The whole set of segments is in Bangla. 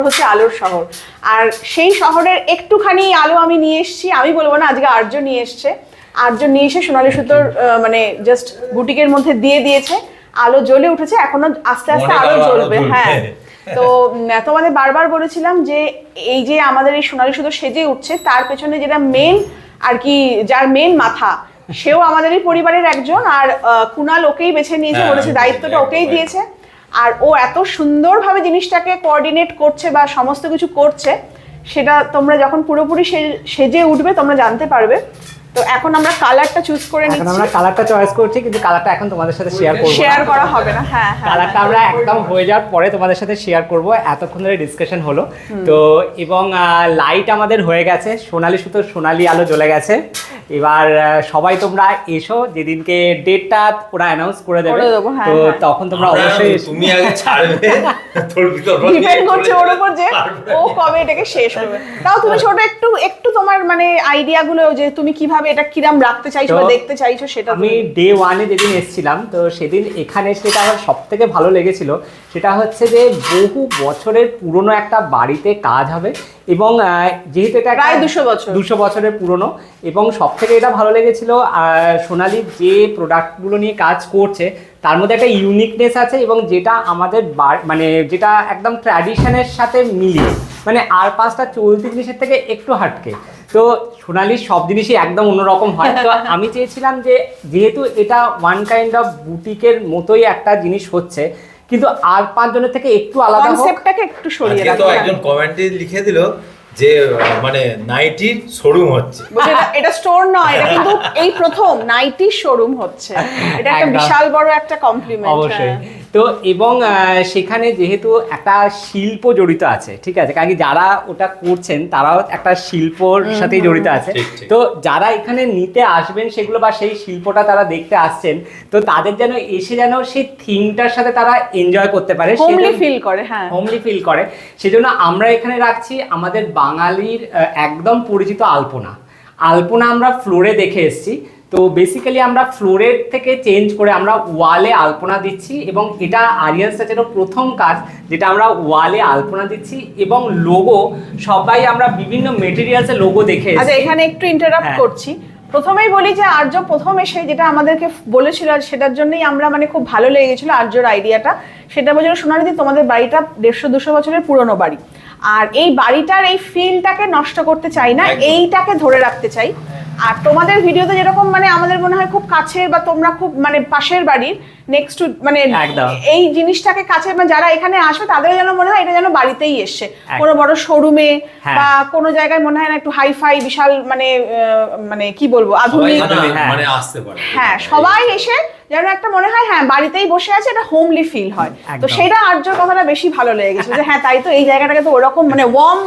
হচ্ছে আলোর শহর। আর সেই শহরের একটুখানি আলো আমি নিয়ে এসেছি, আমি বলবো না, আজকে আর্য নিয়ে এসছে। আর্য নিয়ে এসে সোনালী সুতোর মানে জাস্ট বুটিকের মধ্যে দিয়ে দিয়েছে, আলো জ্বলে উঠেছে, এখনো আস্তে আস্তে আলো জ্বলবে। হ্যাঁ, তো তোমাদের বারবার বলেছিলাম যে এই যে আমাদের এই সোনালী সুতো সেজে উঠছে, তার পেছনে যেটা মেন আর কি, যার মেন মাথা, সেও আমাদেরই পরিবারের একজন। আর কুনাল ওকেই বেছে নিয়েছে, বলেছে দায়িত্বটা ওকেই দিয়েছে। আর ও এত সুন্দরভাবে জিনিসটাকে কোঅর্ডিনেট করছে বা সমস্ত কিছু করছে, সেটা তোমরা যখন পুরোপুরি সেজে উঠবে তোমরা জানতে পারবে। তো এখন আমরা কালারটা চুজ করে নিচ্ছি। এখন আমরা কালারটা চয়েস করছি, কিন্তু কালারটা এখন তোমাদের সাথে শেয়ার করা হবে না। হ্যাঁ, কালারটা আমরা একদম হয়ে যাওয়ার পরে তোমাদের সাথে শেয়ার করব। এতক্ষণ ধরে ডিসকাশন হলো তো, এবং লাইট আমাদের হয়ে গেছে, সোনালী সুতোর সোনালী আলো জ্বলে গেছে। এবার সবাই তোমরা এসো, যেদিনকে ডেটটা ওরা অ্যানাউন্স করে দেবে, তো তখন তোমরা অবশ্যই, তুমি আগে ছাড়বে, তোর ভিতর ডিপেন্ড করছে ওর উপর যে ও কবে এটাকে শেষ করবে। তাও তুমি ছোট একটু তোমার মানে আইডিয়াগুলো, যে তুমি কিভাবে এটা কিরাম রাখতে চাইছো বা দেখতে চাইছো সেটা। আমি ডে 1 এ যেদিন এসেছিলাম, তো সেদিন এখানে সেটা আমার সবথেকে ভালো লেগেছিল, সেটা হচ্ছে যে বহু বছরের পুরনো একটা বাড়িতে কাজ হবে, এবং যেহেতু এটা প্রায় 200 বছরের পুরনো, এবং সবথেকে এটা ভালো লেগেছিল সোনালী যে প্রোডাক্টগুলো নিয়ে কাজ করছে তার মধ্যে একটা ইউনিকনেস আছে, এবং যেটা আমাদের মানে যেটা একদম ট্র্যাডিশনের সাথে মিলিয়ে, মানে আর 5টা চলতি জিনিসের থেকে একটু হাটকে। তো সোনালীর সব জিনিসই একদম অন্যরকম হয়। তো আমি চেয়েছিলাম যে যেহেতু এটা ওয়ান কাইন্ড অফ বুটিকের মতোই একটা জিনিস হচ্ছে, কিন্তু আর 5 জনের থেকে একটু আলাদা, কনসেপ্টটাকে একটু সরিয়ে রাখা। তো একজন কমেন্টে লিখে দিল যে মানে নাইটির শোরুম হচ্ছে, এটা স্টোর নয়, এটা কিন্তু এই প্রথম নাইটির শোরুম হচ্ছে। এটা একটা বিশাল বড় একটা কমপ্লিমেন্ট। অবশ্যই। তো এবং সেখানে যেহেতু একটা শিল্প জড়িত আছে, ঠিক আছে, কারণ যারা ওটা করছেন তারাও একটা শিল্পর সাথেই জড়িত আছে। তো যারা এখানে নিতে আসবেন সেগুলো বা সেই শিল্পটা তারা দেখতে আসছেন, তো তাদের যেন এসে যেন সেই থিমটার সাথে তারা এনজয় করতে পারে, হোমলি ফিল করে। হ্যাঁ, হোমলি ফিল করে। সেজন্য আমরা এখানে রাখছি আমাদের বাঙালির একদম পরিচিত আলপনা। আমরা ফ্লোরে দেখে এসেছি, তো বেসিক্যালি আমরা ফ্লোরের থেকে চেঞ্জ করে আমরা ওয়ালে আলপনা দিচ্ছি, এবং এটা আরিয়ান স্টাচেরও প্রথম কাজ যেটা আমরা ওয়ালে আলপনা দিচ্ছি, এবং লোগো সবাই আমরা বিভিন্ন মেটেরিয়ালসের লোগো দেখে এসেছি। আচ্ছা, এখানে একটু ইন্টারাপ্ট করছি। প্রথমেই বলি যে আর্য প্রথম এসে যেটা আমাদেরকে বলেছিল, সেটার জন্যই আমরা মানে খুব ভালো লেগে গেছিল আর্যর আইডিয়াটা। সেটা বলছিল, সোনালীদি তোমাদের বাড়িটা 150-200 বছরের পুরনো বাড়ি, আর এই বাড়িটার এই ফিলটাকে নষ্ট করতে চাই না, এইটাকে ধরে রাখতে চাই। আর তোমাদের ভিডিওতে যেরকম মানে আমাদের মনে হয় খুব কাছের, বা তোমরা খুব মানে পাশের বাড়ির নেক্সট টু মানে এই জিনিসটাকে কাছে, মানে যারা এখানে আসবে তাদের যেন মনে হয় এটা যেন বাড়িতেই এসছে, কোনো বড় শোরুমে বা কোনো জায়গায় মনে হয় না, একটু হাইফাই বিশাল মানে মানে কি বলবো আধুনিক মানে আসতে পারে। হ্যাঁ, সবাই এসে যেন একটা মনে হয় হ্যাঁ বাড়িতেই বসে আছে, এটা হোমলি ফিল হয়। তো সেটা আর্যর কথাটা বেশি ভালো লেগে গেছে যে হ্যাঁ তাই তো, এই জায়গাটাকে তো ওরকম মানে ওয়ার্ম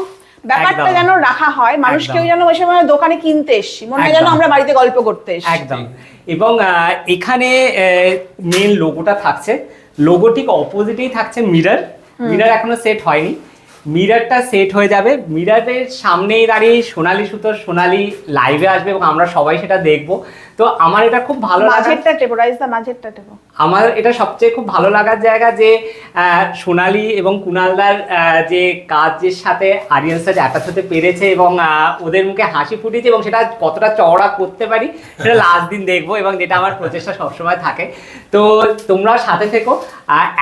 ব্যাপারটা যেন রাখা হয়, মানুষ কেউ যেন বসে মানে দোকানে কিনতে এসছি মনে হয় যেন আমরা বাড়িতে গল্প করতে এসছি। একদম। এবং এখানে মেন লোগোটা থাকছে, লোগো ঠিক অপোজিটেই থাকছে মিরর এখনো সেট হয়নি, মিররটা সেট হয়ে যাবে। মিররের সামনেই দাঁড়িয়ে সোনালী সুতোর সোনালী লাইভে আসবে, এবং আমরা সবাই সেটা দেখবো। তো আমার এটা খুব ভালো লাগে, আমার এটা সবচেয়ে খুব ভালো লাগার জায়গা যে সোনালী এবং কুনালদার যে কাজের সাথে আরিয়ান স্টাচ অ্যাটাচ হতে পেরেছে, এবং ওদের মুখে হাসি ফুটেছে, এবং সেটা কতটা চওড়া করতে পারি সেটা লাস্ট দিন দেখবো, এবং যেটা আমার প্রচেষ্টা সবসময় থাকে। তো তোমরা সাথে থেকো।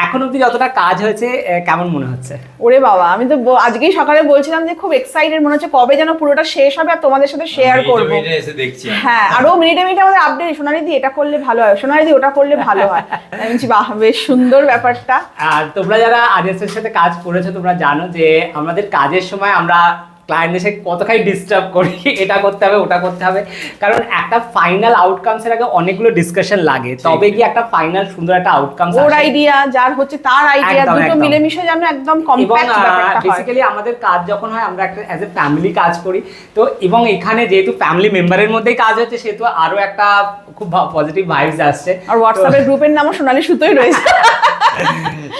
এখন অবধি যতটা কাজ হয়েছে কেমন মনে হচ্ছে? ওরে বাবা, আমি তো আজকেই সকালে বলছিলাম যে খুব এক্সাইটেড মনে হচ্ছে, কবে যেন পুরোটা শেষ হবে আর তোমাদের সাথে শেয়ার করবো। হ্যাঁ, আরো মিনিটে আমাদের আপডেট, সোনালীদি এটা করলে ভালো হয়, সোনালীদি ওটা করলে ভালো হয়। আমি বলছি বাহ, বেশ সুন্দর ব্যাপারটা। আর তোমরা যারা আরিয়ানের সাথে কাজ করেছো তোমরা জানো যে আমাদের কাজের সময় আমরা ক্লায়েন্টের সাথে কতখানি ডিস্টার্ব করি, এটা করতে হবে ওটা করতে হবে, কারণ একটা ফাইনাল আউটকামসের আগে অনেকগুলো ডিসকাশন লাগে, তবে কি একটা ফাইনাল সুন্দর একটা আউটকাম আসে। ওর আইডিয়া যার হচ্ছে তার আইডিয়া, দুটো মিলেমিশে যেন একদম কম্প্যাক্ট ব্যাপারটা হয়। বেসিক্যালি আমাদের কাজ যখন হয় আমরা একটা অ্যাজ এ ফ্যামিলি কাজ করি, তো এবং এখানে যেহেতু ফ্যামিলি মেম্বারের মধ্যেই কাজ হচ্ছে, সেহেতু আরো একটা খুব পজিটিভ ভাইবস আসছে। আর হোয়াটসঅ্যাপের গ্রুপের নামও সোনালী সুতোই রয়েছে,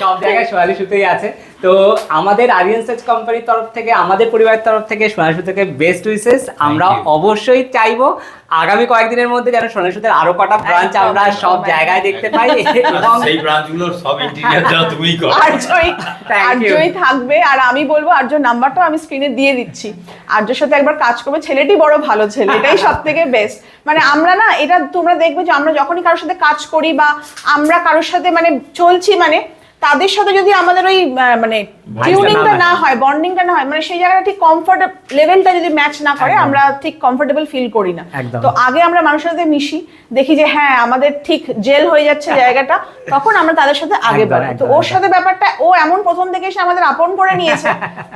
সব জায়গায় সোনালী সুতোই আছে। তো আমাদের আরিয়ান স্টাচ কোম্পানির তরফ থেকে, আমাদের পরিবারের তরফ থেকে সোনালী সুতোকে বেস্ট উইসেস। আমরা অবশ্যই চাইবো আগামী কয়েকদিনের মধ্যে যেন সোনালী সুতোর আরো কটা ব্রাঞ্চ একদম, আমরা একদম, সব একদম। জায়গায় দেখতে পাই এবং সেই ব্রাঞ্চগুলোর সব ইন্টিরিয়ার যা তুমিই করো। আর্যই Thank you. আর্যই থাকবে। আর আমি বলবো আর্য নাম্বারটাও আমি স্ক্রিনে দিয়ে দিচ্ছি, আর্যর সাথে একবার কাজ করবে, ছেলেটি বড় ভালো ছেলে, এটাই সব থেকে বেস্ট। মানে আমরা না এটা তোমরা দেখবে যে আমরা যখনই কারোর সাথে কাজ করি বা আমরা কারোর সাথে মানে চলছি, মানে তাদের সাথে যদি আমাদের ওই মানে টিউনিংটা না হয়, বন্ডিংটা না হয়, মানে সেই জায়গাটা ঠিক কমফর্ট লেভেলটা যদি ম্যাচ না করে একদম। আমরা ঠিক কমফোর্টেবল ফিল করি না। একদম। তো আগে আমরা মানুষের সাথে মিশি, দেখি যে হ্যাঁ আমাদের ঠিক জেল হয়ে যাচ্ছে জায়গাটা, তখন আমরা তাদের সাথে আগে একদম, বাড়ি। তো একদম, ওর একদম। সাথে ব্যাপারটা ও এমন প্রথম থেকে এসে আমাদের আপন করে নিয়েছে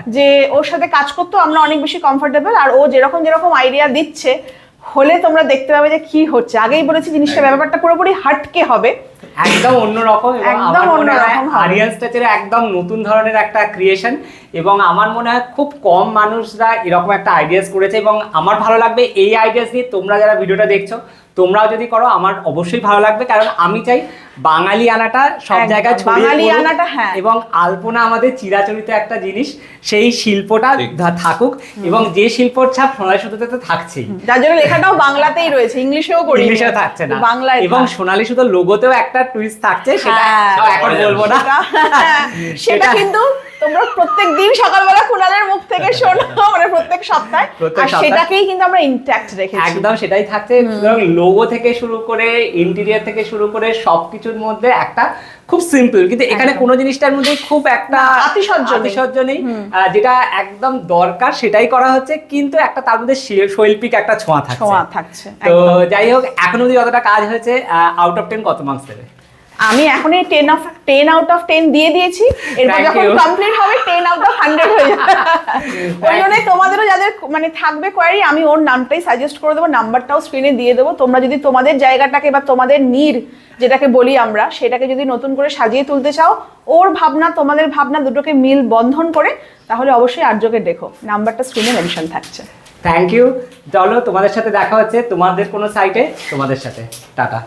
যে ওর সাথে কাজ করতেও আমরা অনেক বেশি কমফোর্টেবল। আর ও যেরকম যেরকম আইডিয়া দিচ্ছে হলে তোমরা দেখতে পাবে যে কি হচ্ছে। আগেই বলেছি জিনিসটা ব্যাপারটা পুরোপুরি হাটকে হবে, একদম অন্যরকম এবং একদম আমার মনে হয় অন্যরকম হবে। আরিয়ান স্ট্যাচের একদম নতুন ধরনের একটা ক্রিয়েশন এবং আমার মনে হয় খুব কম মানুষরা এরকম একটা আইডিয়াস করেছে এবং আমার ভালো লাগবে এই আইডিয়াস নিয়ে তোমরা যারা ভিডিওটা দেখছো তোমরাও যদি করো আমার অবশ্যই ভালো লাগবে, কারণ আমি চাই বাঙালি আনাটা সব একদম, জায়গায় ছড়িয়ে বাঙালি পড়ুক আনাটা, হ্যাঁ। এবং আলপনা আমাদের চিরাচরিত একটা জিনিস, সেই শিল্পটা ঠিক। থাকুক এবং যে শিল্পর ছাপ সোনালী সুতোতে তো থাকছেই, যার জন্য লেখাটাও বাংলাতেই রয়েছে, ইংলিশেও করি, ইংলিশেও থাকছে না বাংলায় এবং সোনালী সুতোর লোগোতেও একটা টুইস্ট থাকছে, সেটা হ্যাঁ। এখন বলবো না। সেটা সেটা- কিন্তু তোমরা প্রত্যেক দিন সকালবেলা কুণালের মুখ থেকে শোনো, মানে প্রত্যেক সপ্তাহে, প্রত্যেক আর সপ্তাহে। সেটাকেই কিন্তু আমরা ইনট্যাক্ট রেখেছি। একদম সেটাই থাকছে। সুতরাং লোগো থেকে শুরু করে ইন্টেরিয়র থেকে শুরু করে সবকিছুর মধ্যে একটা খুব সিম্পল, কিন্তু এখানে একদম। কোনো জিনিসটার মধ্যে খুব একটা না, আতিশয্য নেই। আতিশয্য নেই, যেটা একদম দরকার সেটাই করা হচ্ছে, কিন্তু একটা তার মধ্যে শৈল্পিক একটা ছোঁয়া থাকছে। ছোঁয়া থাকছে, তো একদম। যাই হোক, এখনো অবধি যতটা কাজ হয়েছে আউট অফ 10 কত মার্কস দেবে? আমি এখন এই 10 আউট অফ 10 দিয়ে দিয়েছি, এরপর Thank যখন you. কমপ্লিট হবে 10 আউট অফ 100 হয়ে যাবে। ওই জন্য তোমাদেরও যাদের মানে থাকবে কোয়ারি, আমি ওর নামটাই সাজেস্ট করে দেবো, নাম্বারটাও স্ক্রিনে দিয়ে দেবো। তোমরা যদি তোমাদের জায়গাটাকে বা তোমাদের নীড় যেটাকে বলি আমরা, সেটাকে যদি নতুন করে সাজিয়ে তুলতে চাও, ওর ভাবনা তোমাদের ভাবনা দুটোকে মিল বন্ধন করে, তাহলে অবশ্যই আর্যকে দেখো, নাম্বারটা স্ক্রিনে মেনশন থাকছে। Thank you. চলো, তোমাদের সাথে দেখা হচ্ছে তোমাদের কোনো সাইটে, তোমাদের সাথে টাটা।